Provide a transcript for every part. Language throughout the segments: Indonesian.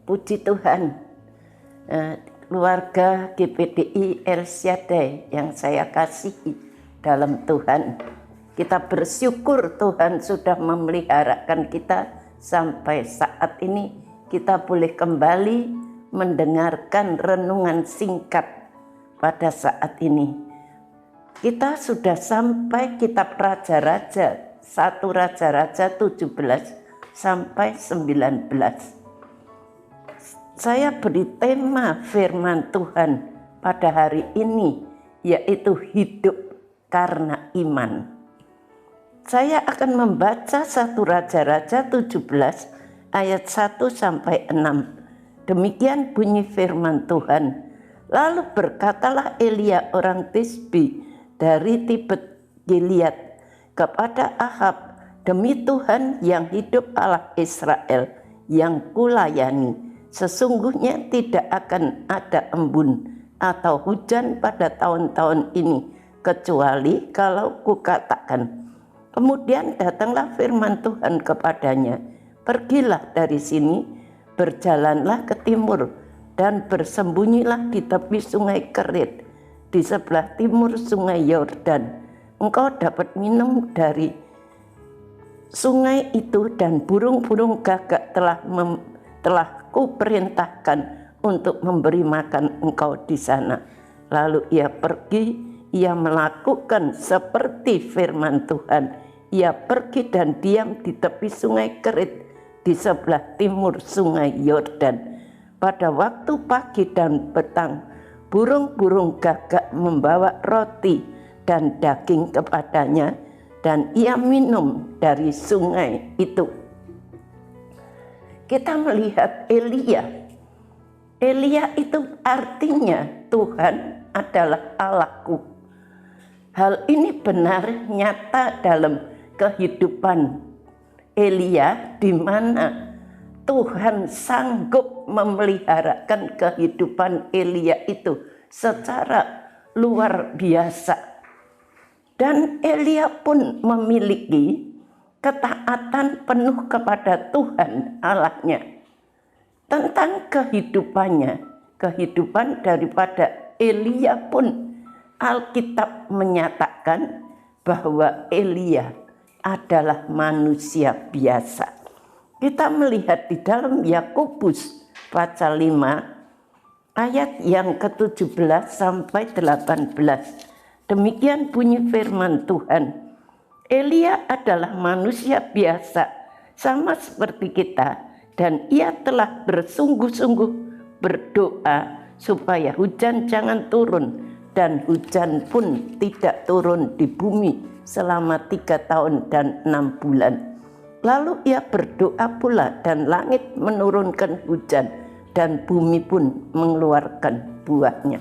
Puji Tuhan, keluarga GPDI El Shaddai yang saya kasihi dalam Tuhan. Kita bersyukur Tuhan sudah memeliharakan kita sampai saat ini. Kita boleh kembali mendengarkan renungan singkat pada saat ini. Kita sudah sampai kitab Raja-Raja, 1 Raja-Raja 17 sampai 19. Saya beri tema firman Tuhan pada hari ini, yaitu hidup karena iman. Saya akan membaca 1 Raja-Raja 17 ayat 1 sampai 6. Demikian bunyi firman Tuhan. Lalu berkatalah Elia orang Tisbi dari Tibet Gilead kepada Ahab, demi Tuhan yang hidup Allah Israel yang kulayani, sesungguhnya tidak akan ada embun atau hujan pada tahun-tahun ini, kecuali kalau kukatakan. Kemudian datanglah firman Tuhan kepadanya, pergilah dari sini, berjalanlah ke timur, dan bersembunyilah di tepi sungai Kerit, di sebelah timur sungai Yordan. Engkau dapat minum dari sungai itu, dan burung-burung gagak telah kuperintahkan untuk memberi makan engkau di sana. Lalu ia pergi, ia melakukan seperti firman Tuhan. Ia pergi dan diam di tepi sungai Kerit di sebelah timur sungai Yordan. Pada waktu pagi dan petang, burung-burung gagak membawa roti dan daging kepadanya, dan ia minum dari sungai itu. Kita melihat Elia. Elia itu artinya Tuhan adalah Allahku. Hal ini benar nyata dalam kehidupan Elia, di mana Tuhan sanggup memeliharakan kehidupan Elia itu secara luar biasa. Dan Elia pun memiliki ketaatan penuh kepada Tuhan Allahnya. Tentang kehidupannya, kehidupan daripada Elia pun Alkitab menyatakan bahwa Elia adalah manusia biasa. Kita melihat di dalam Yakobus pasal 5 ayat yang ke-17 sampai 18. Demikian bunyi firman Tuhan. Elia adalah manusia biasa, sama seperti kita, dan ia telah bersungguh-sungguh berdoa supaya hujan jangan turun, dan hujan pun tidak turun di bumi selama 3 tahun dan 6 bulan. Lalu ia berdoa pula, dan langit menurunkan hujan, dan bumi pun mengeluarkan buahnya.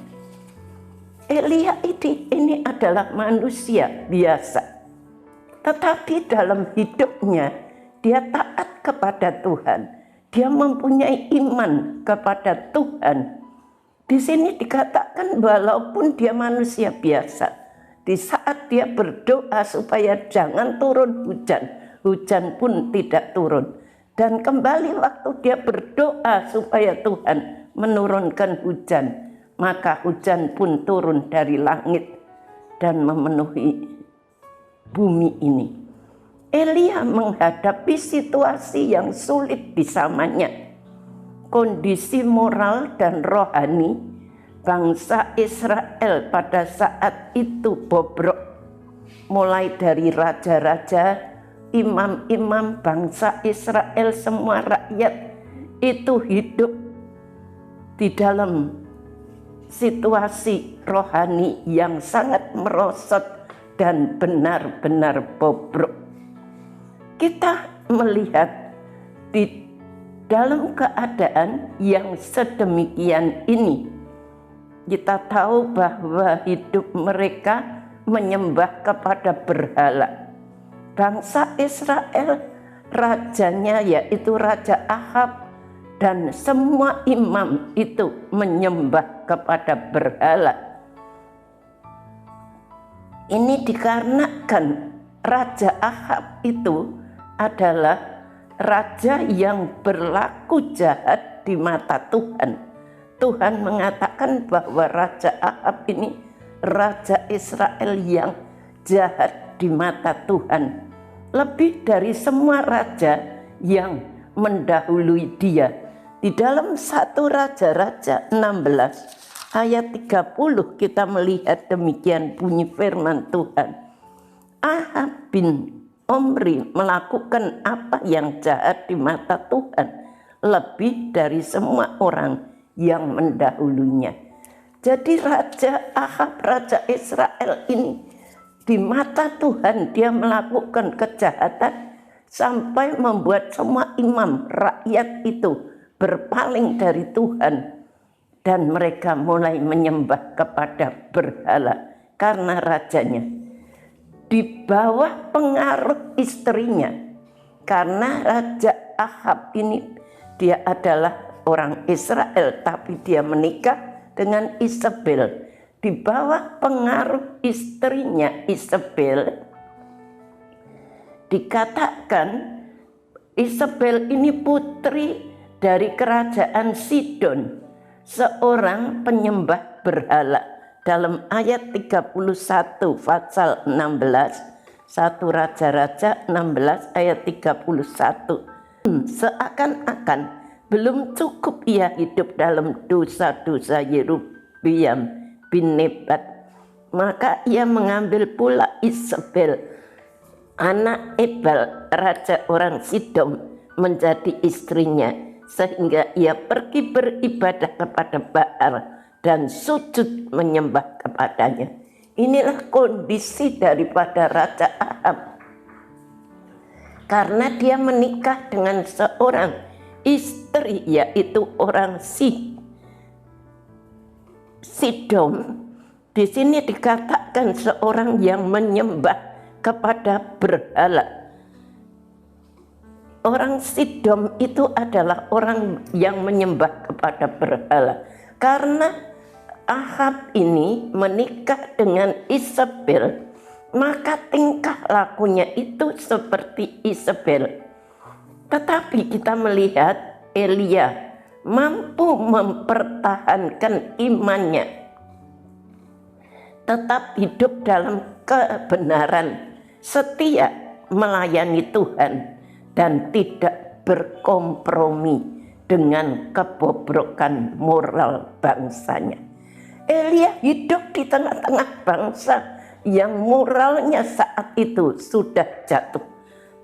Elia ini adalah manusia biasa. Tetapi dalam hidupnya dia taat kepada Tuhan. Dia mempunyai iman kepada Tuhan. Di sini dikatakan walaupun dia manusia biasa, di saat dia berdoa supaya jangan turun hujan, hujan pun tidak turun. Dan kembali waktu dia berdoa supaya Tuhan menurunkan hujan, maka hujan pun turun dari langit dan memenuhi bumi ini. Elia menghadapi situasi yang sulit di zamannya. Kondisi moral dan rohani bangsa Israel pada saat itu bobrok. Mulai dari raja-raja, imam-imam bangsa Israel, semua rakyat itu hidup di dalam situasi rohani yang sangat merosot dan benar-benar bobrok. Kita melihat di dalam keadaan yang sedemikian ini, kita tahu bahwa hidup mereka menyembah kepada berhala. Bangsa Israel, rajanya yaitu Raja Ahab, dan semua imam itu menyembah kepada berhala. Ini dikarenakan Raja Ahab itu adalah raja yang berlaku jahat di mata Tuhan. Tuhan mengatakan bahwa Raja Ahab ini Raja Israel yang jahat di mata Tuhan, lebih dari semua raja yang mendahului dia. Di dalam 1 Raja-Raja 16 ayat 30 kita melihat demikian bunyi firman Tuhan. Ahab bin Omri melakukan apa yang jahat di mata Tuhan lebih dari semua orang yang mendahulunya. Jadi Raja Ahab, Raja Israel ini di mata Tuhan dia melakukan kejahatan sampai membuat semua imam rakyat itu berpaling dari Tuhan dan mereka mulai menyembah kepada berhala karena rajanya di bawah pengaruh istrinya. Karena Raja Ahab ini dia adalah orang Israel tapi dia menikah dengan Isabel. Di bawah pengaruh istrinya Isabel, dikatakan Isabel ini putri dari kerajaan Sidon, seorang penyembah berhala. Dalam ayat 31 pasal 16, 1 Raja-Raja 16 ayat 31. Seakan-akan belum cukup ia hidup dalam dosa-dosa Yerobeam bin Nebat, maka ia mengambil pula Isabel, anak Ebal, raja orang Sidom, menjadi istrinya, sehingga ia pergi beribadah kepada Baal dan sujud menyembah kepadanya. Inilah kondisi daripada Raja Ahab. Karena dia menikah dengan seorang istri, yaitu orang Sidom. Di sini dikatakan seorang yang menyembah kepada berhala. Orang Sidom itu adalah orang yang menyembah kepada berhala. Karena Ahab ini menikah dengan Isabel, maka tingkah lakunya itu seperti Isabel. Tetapi kita melihat Elia mampu mempertahankan imannya, tetap hidup dalam kebenaran, setia melayani Tuhan, dan tidak berkompromi dengan kebobrokan moral bangsanya. Elia hidup di tengah-tengah bangsa yang moralnya saat itu sudah jatuh.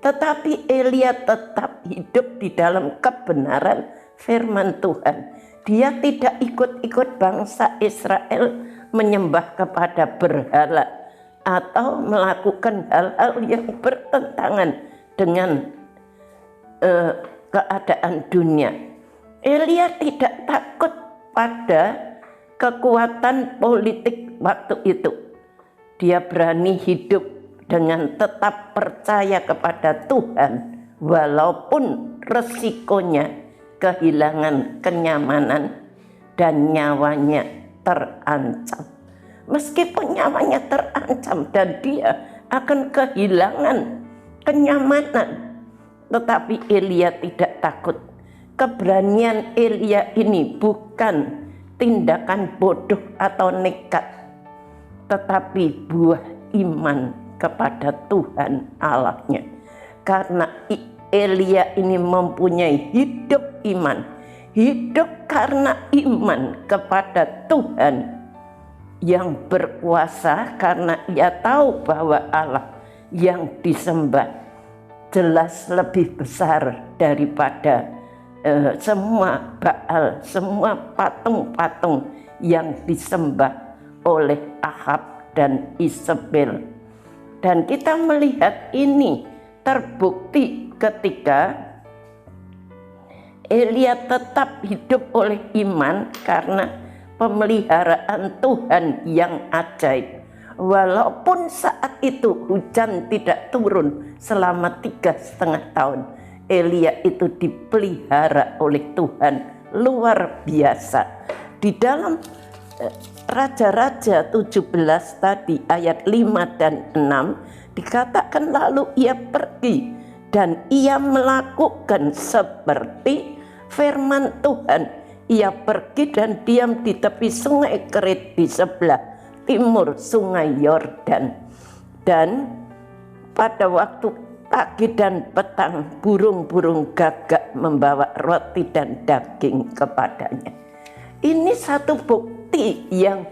Tetapi Elia tetap hidup di dalam kebenaran firman Tuhan. Dia tidak ikut-ikut bangsa Israel menyembah kepada berhala atau melakukan hal-hal yang bertentangan dengan keadaan dunia. Elia tidak takut pada kekuatan politik waktu itu. Dia berani hidup dengan tetap percaya kepada Tuhan walaupun resikonya kehilangan kenyamanan dan nyawanya terancam. Meskipun nyawanya terancam dan dia akan kehilangan kenyamanan, tetapi Elia tidak takut. Keberanian Elia ini bukan tindakan bodoh atau nekat, tetapi buah iman kepada Tuhan Allahnya. Karena Elia ini mempunyai hidup iman, hidup karena iman kepada Tuhan yang berkuasa, karena ia tahu bahwa Allah yang disembah jelas lebih besar daripada semua Baal, semua patung-patung yang disembah oleh Ahab dan Isabel. Dan kita melihat ini terbukti ketika Elia tetap hidup oleh iman karena pemeliharaan Tuhan yang ajaib. Walaupun saat itu hujan tidak turun selama 3,5 tahun, Elia itu dipelihara oleh Tuhan luar biasa. Di dalam Raja-Raja 17 tadi ayat 5 dan 6 dikatakan lalu ia pergi dan ia melakukan seperti firman Tuhan. Ia pergi dan diam di tepi sungai Kerit di sebelah timur sungai Yordan. Dan pada waktu pagi dan petang burung-burung gagak membawa roti dan daging kepadanya. Ini satu bukti yang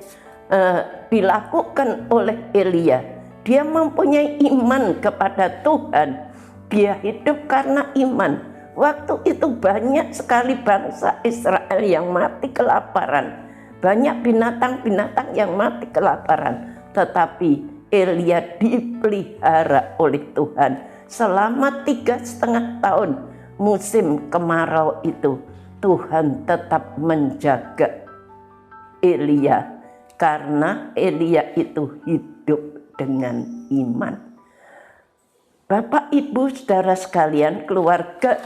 dilakukan oleh Elia. Dia mempunyai iman kepada Tuhan. Dia hidup karena iman. Waktu itu banyak sekali bangsa Israel yang mati kelaparan. Banyak binatang-binatang yang mati kelaparan. Tetapi Elia dipelihara oleh Tuhan. Selama 3,5 tahun musim kemarau itu, Tuhan tetap menjaga Elia. Karena Elia itu hidup dengan iman. Bapak, Ibu, saudara sekalian, keluarga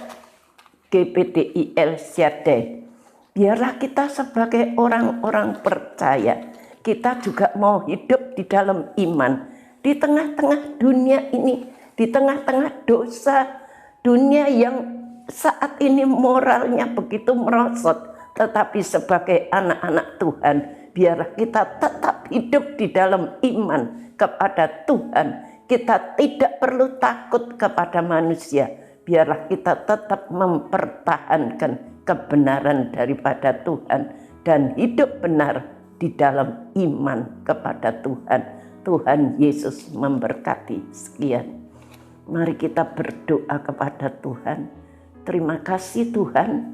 GPDI El Shaddai, biarlah kita sebagai orang-orang percaya, kita juga mau hidup di dalam iman. Di tengah-tengah dunia ini, di tengah-tengah dosa, dunia yang saat ini moralnya begitu merosot, tetapi sebagai anak-anak Tuhan, biarlah kita tetap hidup di dalam iman kepada Tuhan. Kita tidak perlu takut kepada manusia. Biarlah kita tetap mempertahankan kebenaran daripada Tuhan dan hidup benar di dalam iman kepada Tuhan. Tuhan Yesus memberkati. Sekian. Mari kita berdoa kepada Tuhan. Terima kasih Tuhan,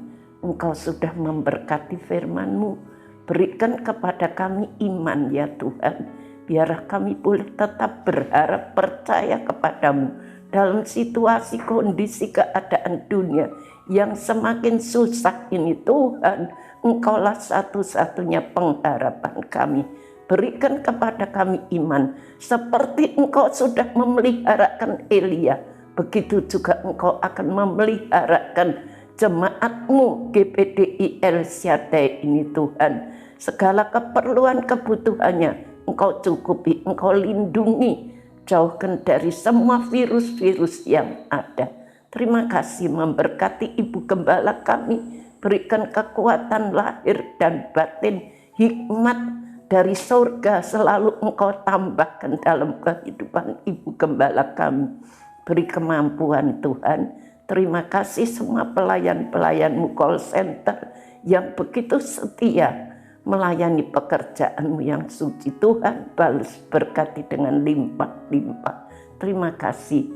Engkau sudah memberkati firman-Mu. Berikan kepada kami iman ya Tuhan. Biarlah kami boleh tetap berharap percaya kepadamu. Dalam situasi kondisi keadaan dunia yang semakin susah ini Tuhan, Engkaulah satu-satunya pengharapan kami. Berikan kepada kami iman. Seperti Engkau sudah memeliharakan Elia, begitu juga Engkau akan memeliharakan jemaat-Mu GPDI El Shaddai ini Tuhan. Segala keperluan kebutuhannya Engkau cukupi, Engkau lindungi. Jauhkan dari semua virus-virus yang ada. Terima kasih memberkati Ibu Gembala kami. Berikan kekuatan lahir dan batin, hikmat dari surga selalu Engkau tambahkan dalam kehidupan Ibu Gembala kami. Beri kemampuan Tuhan. Terima kasih semua pelayan-pelayan-Mu call center yang begitu setia melayani pekerjaan-Mu yang suci. Tuhan balas berkati dengan limpah-limpah. Terima kasih.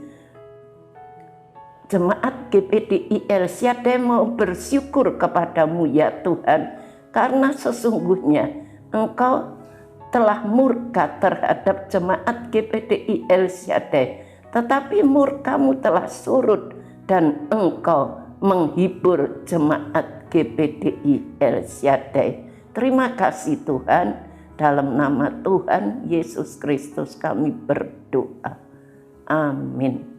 Jemaat GPDI El Shaddai mau bersyukur kepadamu ya Tuhan, karena sesungguhnya Engkau telah murka terhadap jemaat GPDI El Shaddai, tetapi murka-Mu telah surut dan Engkau menghibur jemaat GPDI El Shaddai. Terima kasih Tuhan, dalam nama Tuhan Yesus Kristus kami berdoa. Amin.